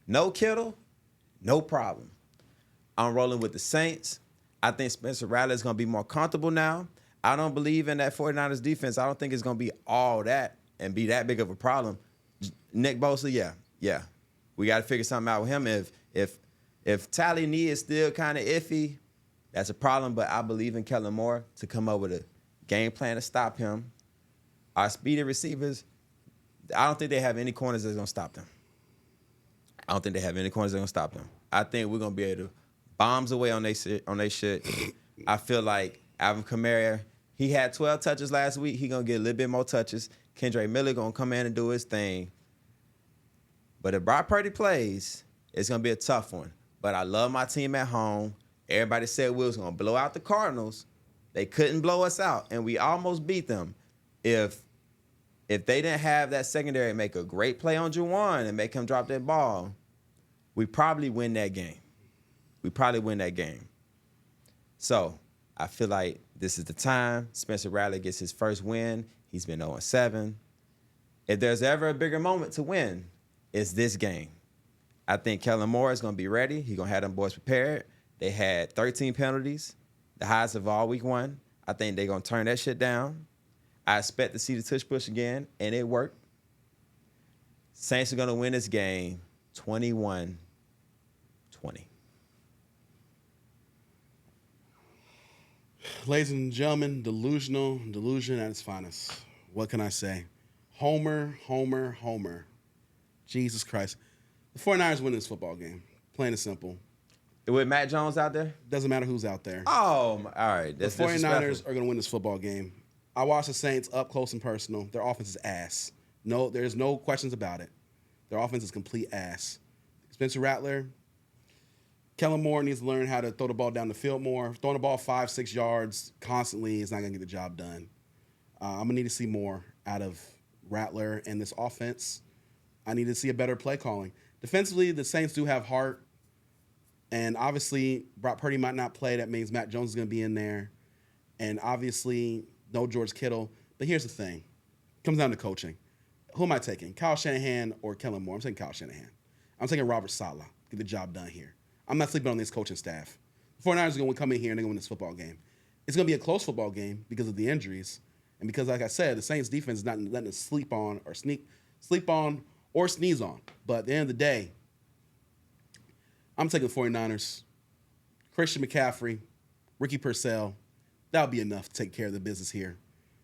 No Kittle, no problem. I'm rolling with the Saints. I think Spencer Rattler is going to be more comfortable now. I don't believe in that 49ers defense. I don't think it's going to be all that and be that big of a problem. Nick Bosa, yeah. We got to figure something out with him. If Tally knee is still kind of iffy, that's a problem. But I believe in Kellen Moore to come up with a game plan to stop him. Our speedy receivers, I don't think they have any corners that's going to stop them. I think we're going to be able to bombs away on they shit. I feel like Alvin Kamara, he had 12 touches last week. He going to get a little bit more touches. Kendra Miller going to come in and do his thing. But if Brock Purdy plays, it's going to be a tough one. But I love my team at home. Everybody said we was going to blow out the Cardinals. They couldn't blow us out, and we almost beat them. If they didn't have that secondary make a great play on Juwan and make him drop that ball, we probably win that game. So I feel like this is the time. Spencer Rattler gets his first win. He's been 0-7. If there's ever a bigger moment to win, it's this game. I think Kellen Moore is going to be ready. He's going to have them boys prepared. They had 13 penalties, the highest of all week one. I think they're going to turn that shit down. I expect to see the tush push again, and it worked. Saints are going to win this game 21-20. Ladies and gentlemen, delusion at its finest. What can I say? Homer. Jesus Christ. The 49ers win this football game. Plain and simple. With Matt Jones out there? Doesn't matter who's out there. Oh, all right. The 49ers are going to win this football game. I watched the Saints up close and personal. Their offense is ass. No, there's no questions about it. Their offense is complete ass. Spencer Rattler, Kellen Moore needs to learn how to throw the ball down the field more. Throwing the ball 5-6 yards constantly is not going to get the job done. I'm going to need to see more out of Rattler and this offense. I need to see a better play calling. Defensively, the Saints do have heart. And obviously, Brock Purdy might not play. That means Matt Jones is going to be in there. And obviously, no George Kittle. But here's the thing. It comes down to coaching. Who am I taking? Kyle Shanahan or Kellen Moore? I'm taking Kyle Shanahan. I'm taking Robert Saleh. Get the job done here. I'm not sleeping on this coaching staff. The 49ers are going to come in here and they're going to win this football game. It's going to be a close football game because of the injuries. And because, like I said, the Saints defense is not letting us sleep on or sneeze on. But at the end of the day, I'm taking the 49ers. Christian McCaffrey, Ricky Purcell, that'll be enough to take care of the business here.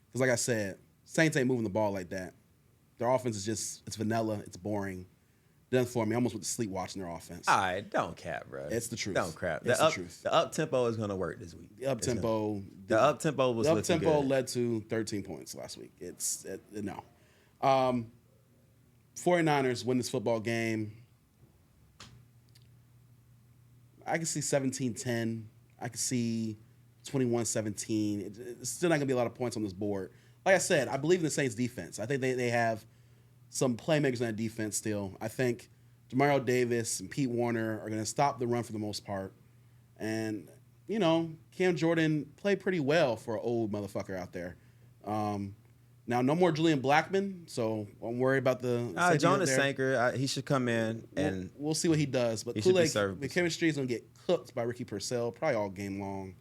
Because like I said, Saints ain't moving the ball like that. Their offense is just, it's vanilla, it's boring. Done for me. I almost went to sleep watching their offense. All right, don't cap, bro. It's the truth. Don't crap. It's the truth. The up-tempo is going to work this week. The up-tempo was looking good. led to 13 points last week. No. 49ers win this football game. I can see 17-10. I can see 21-17. It's still not going to be a lot of points on this board. Like I said, I believe in the Saints defense. I think they have some playmakers on that defense still. I think Demario Davis and Pete Warner are going to stop the run for the most part. And, Cam Jordan played pretty well for an old motherfucker out there. Now, no more Julian Blackmon, so I'm worried about the Jonas Sanker. He should come in, and we'll see what he does. But Kool-Aid, the chemistry is going to get cooked by Ricky Purcell probably all game long.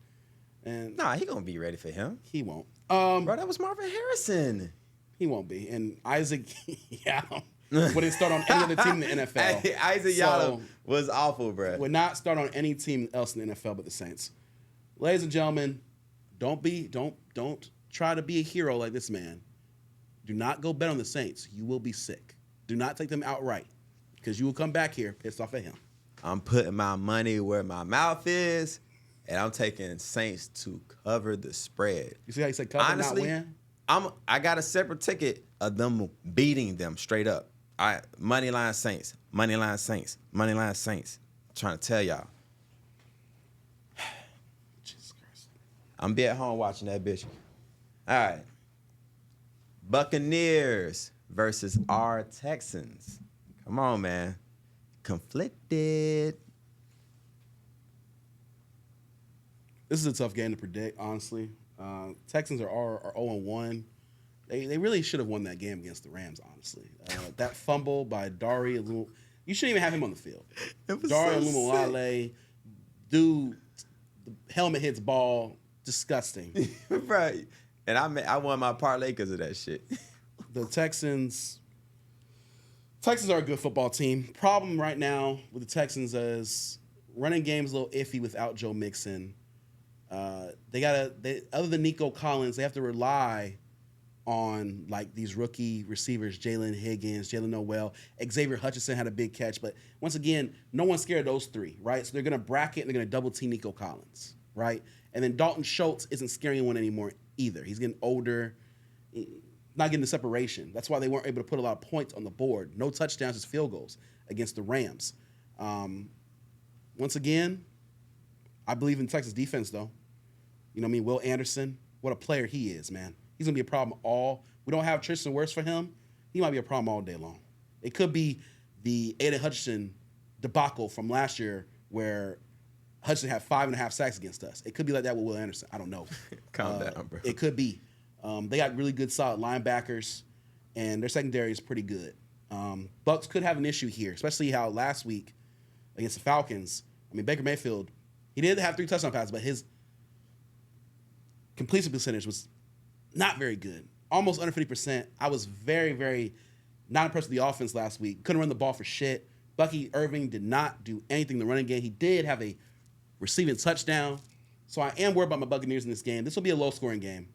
And he going to be ready for him. He won't. Bro, that was Marvin Harrison. He won't be. And Isaac, wouldn't start on any other team in the NFL. Isaac Yada was awful, bro. Would not start on any team else in the NFL but the Saints. Ladies and gentlemen, don't try to be a hero like this man. Do not go bet on the Saints. You will be sick. Do not take them outright because you will come back here pissed off at him. I'm putting my money where my mouth is, and I'm taking Saints to cover the spread. You see how you said cover, honestly, not win? I got a separate ticket of them beating them straight up. Money line Saints, money line Saints, money line Saints. I'm trying to tell y'all. Jesus Christ. I'm be at home watching that bitch. All right. Buccaneers versus our Texans. Come on, man. Conflicted. This is a tough game to predict, honestly. Texans are 0-1. They really should have won that game against the Rams, honestly. That fumble by Dari, you shouldn't even have him on the field. Dari Alumawale, dude, the helmet hits ball, disgusting. Right. And I won my parlay because of that shit. The Texans are a good football team. Problem right now with the Texans is running game's a little iffy without Joe Mixon. Other than Nico Collins, they have to rely on like these rookie receivers, Jalen Higgins, Jalen Noel, Xavier Hutchinson had a big catch. But once again, no one's scared of those three, right? So they're going to bracket and they're going to double team Nico Collins, right? And then Dalton Schultz isn't scaring anyone anymore either. He's getting older, not getting the separation. That's why they weren't able to put a lot of points on the board. No touchdowns, just field goals against the Rams. Once again, I believe in Texas defense, though. You know what I mean? Will Anderson, what a player he is, man. He's going to be a problem we don't have Tristan Wirfs for him. He might be a problem all day long. It could be the Aiden Hutchinson debacle from last year where Hutchinson had 5.5 sacks against us. It could be like that with Will Anderson. I don't know. Calm down, bro. It could be. They got really good, solid linebackers, and their secondary is pretty good. Bucs could have an issue here, especially how last week against the Falcons, Baker Mayfield, he did have 3 touchdown passes, but his completion percentage was not very good, almost under 50%. I was very, very not impressed with the offense last week. Couldn't run the ball for shit. Bucky Irving did not do anything in the running game. He did have a receiving touchdown. So I am worried about my Buccaneers in this game. This will be a low-scoring game.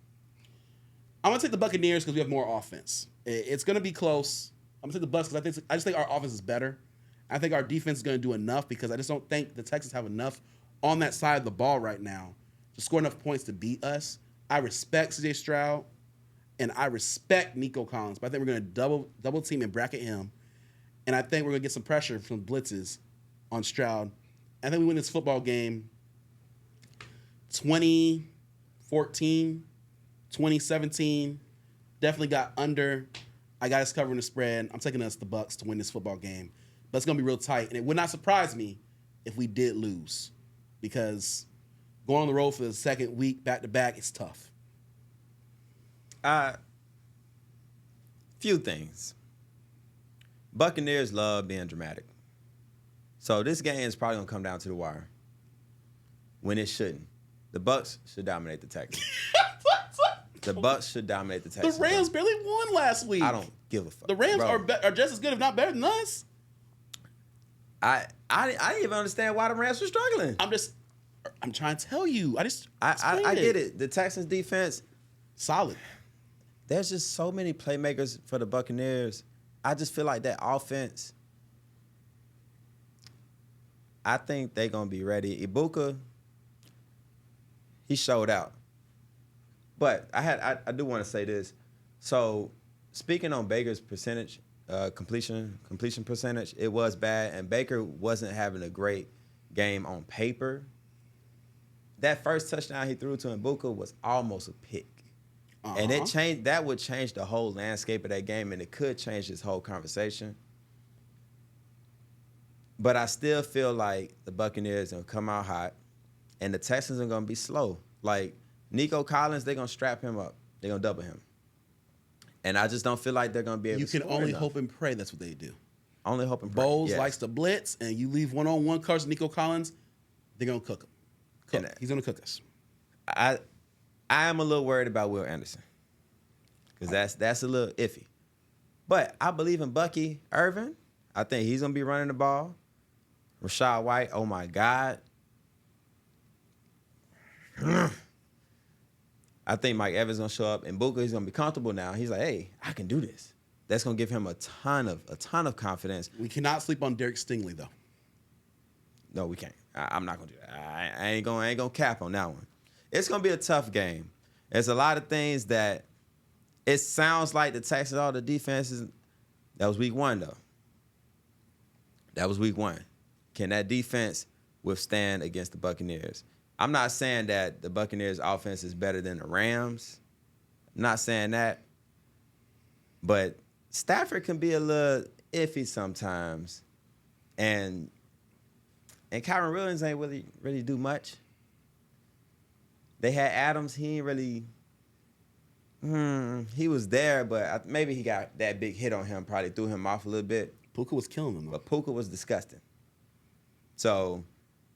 I'm going to take the Buccaneers because we have more offense. It's going to be close. I'm going to take the Bucs because I just think our offense is better. I think our defense is going to do enough because I just don't think the Texans have enough on that side of the ball right now to score enough points to beat us. I respect C.J. Stroud, and I respect Nico Collins, but I think we're going to double team and bracket him, and I think we're going to get some pressure from blitzes on Stroud. I think we win this football game 2014, 2017. Definitely got under. I got us covering the spread. I'm taking us the Bucs to win this football game, but it's going to be real tight, and it would not surprise me if we did lose because going on the road for the second week back-to-back is tough. Few things. Buccaneers love being dramatic. So this game is probably going to come down to the wire when it shouldn't. The Bucs should dominate the Texans. The Bucs should dominate the Texans. The Rams barely won last week. I don't give a fuck. The Rams are just as good, if not better than us. I didn't even understand why the Rams were struggling. I'm trying to tell you. I get it. The Texans defense, solid. There's just so many playmakers for the Buccaneers. I just feel like that offense, I think they're going to be ready. Ibuka, he showed out. But I do want to say this. So speaking on Baker's percentage, completion percentage, it was bad, and Baker wasn't having a great game on paper. That first touchdown he threw to Ibuka was almost a pick. And that would change the whole landscape of that game, and it could change this whole conversation. But I still feel like the Buccaneers are going to come out hot, and the Texans are going to be slow. Like, Nico Collins, they're going to strap him up. They're going to double him. And I just don't feel like they're going to be able to score You can only enough. hope and pray that's what they do. Only hope and pray. Bowles likes to blitz, and you leave one-on-one coverage with Nico Collins, they're going to cook him. He's going to cook us. I am a little worried about Will Anderson because that's a little iffy. But I believe in Bucky Irvin. I think he's going to be running the ball. Rashad White, oh, my God. I think Mike Evans going to show up, and Booker, he's going to be comfortable now. He's like, hey, I can do this. That's going to give him a ton of confidence. We cannot sleep on Derek Stingley, though. No, we can't. I'm not going to do that. I ain't going to cap on that one. It's going to be a tough game. There's a lot of things that it sounds like the Texans, all the defenses, that was week 1, though. That was week 1. Can that defense withstand against the Buccaneers? I'm not saying that the Buccaneers offense is better than the Rams. I'm not saying that. But Stafford can be a little iffy sometimes. And Kyron Williams ain't really do much. They had Adams. He ain't really. He was there, but maybe he got that big hit on him. Probably threw him off a little bit. Puka was killing him, though. But Puka was disgusting. So,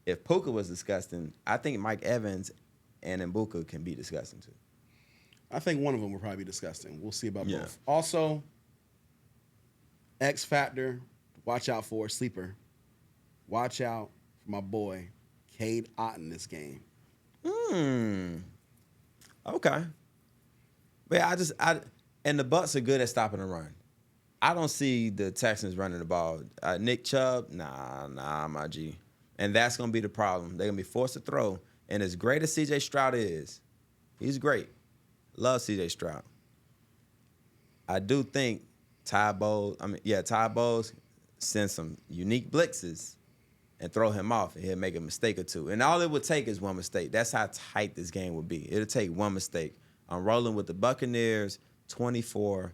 if Puka was disgusting, I think Mike Evans and Mbuka can be disgusting too. I think one of them will probably be disgusting. We'll see about both. Also, X Factor, watch out for sleeper. Watch out for my boy, Cade Otton this game. Okay. But and the Bucs are good at stopping the run. I don't see the Texans running the ball. Nick Chubb, nah, my G. And that's going to be the problem. They're going to be forced to throw. And as great as C.J. Stroud is, he's great. Love C.J. Stroud. I do think Ty Bowles send some unique blitzes and throw him off, and he'll make a mistake or two. And all it would take is one mistake. That's how tight this game would be. It'll take one mistake. I'm rolling with the Buccaneers, 24,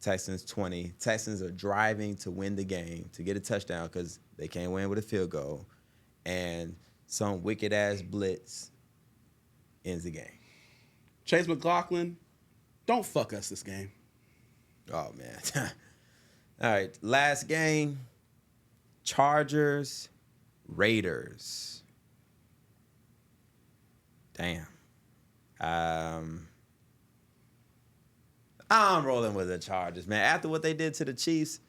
Texans 20. Texans are driving to win the game, to get a touchdown because they can't win with a field goal. And some wicked-ass blitz ends the game. Chase McLaughlin, don't fuck us this game. Oh, man. All right, last game, Chargers, Raiders. Damn. I'm rolling with the Chargers, man. After what they did to the Chiefs,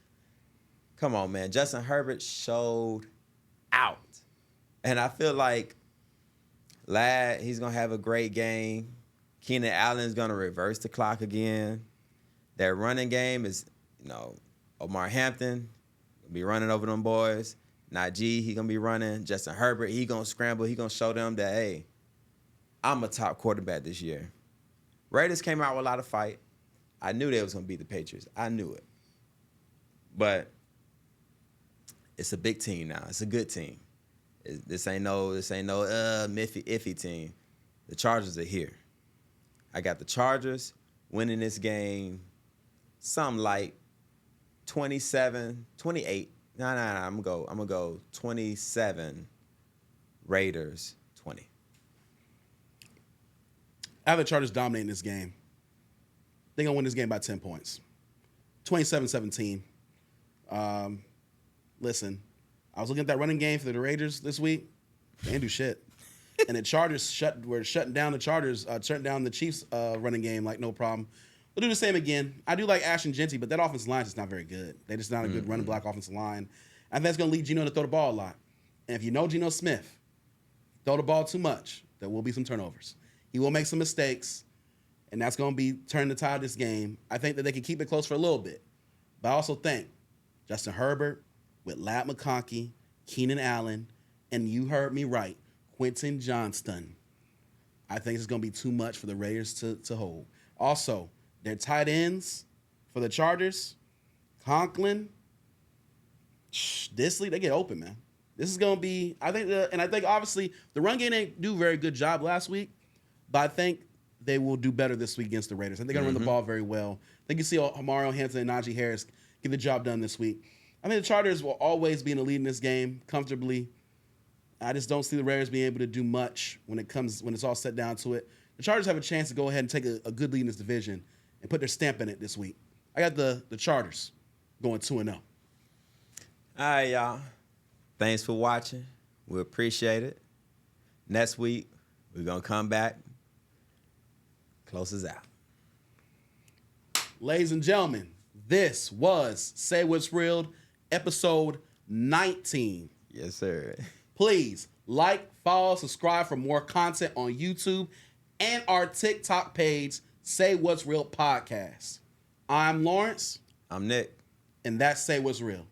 come on, man. Justin Herbert showed out. And I feel like he's going to have a great game. Keenan Allen's going to reverse the clock again. Their running game is, Omar Hampton will be running over them boys. Najee, he going to be running. Justin Herbert, he going to scramble. He going to show them that, hey, I'm a top quarterback this year. Raiders came out with a lot of fight. I knew they was going to beat the Patriots. I knew it. But it's a big team now. It's a good team. This ain't no iffy team. The Chargers are here. I got the Chargers winning this game something like 27, 28. No, I'm gonna go 27 Raiders 20. I have the Chargers dominating this game. They're going to win this game by 10 points. 27-17. Listen, I was looking at that running game for the Raiders this week. They didn't do shit. And the Chargers were shutting down the Chiefs running game like no problem. We'll do the same again. I do like Ashton Genty, but that offensive line is just not very good. They're just not a good running block offensive line. I think that's going to lead Geno to throw the ball a lot. And if you know Geno Smith, throw the ball too much, there will be some turnovers. He will make some mistakes, and that's going to be turning the tide of this game. I think that they can keep it close for a little bit. But I also think Justin Herbert with Ladd McConkey, Keenan Allen, and you heard me right, Quentin Johnston. I think it's going to be too much for the Raiders to hold. Also, their tight ends for the Chargers, Conklin, Disley, they get open, man. This is going to be, I think obviously the run game didn't do a very good job last week, but I think they will do better this week against the Raiders. I think they're going to run the ball very well. I think you see Mario Hampton and Najee Harris get the job done this week. I think the Chargers will always be in the lead in this game comfortably. I just don't see the Raiders being able to do much when it's all set down to it. The Chargers have a chance to go ahead and take a good lead in this division and put their stamp in it this week. I got the Chargers going 2-0. All right, y'all. Thanks for watching. We appreciate it. Next week, we're going to come back. Close us out. Ladies and gentlemen, this was Say What's Real, episode 19. Yes, sir. Please like, follow, subscribe for more content on YouTube and our TikTok page, Say What's Real Podcast. I'm Lawrence. I'm Nick. And that's Say What's Real.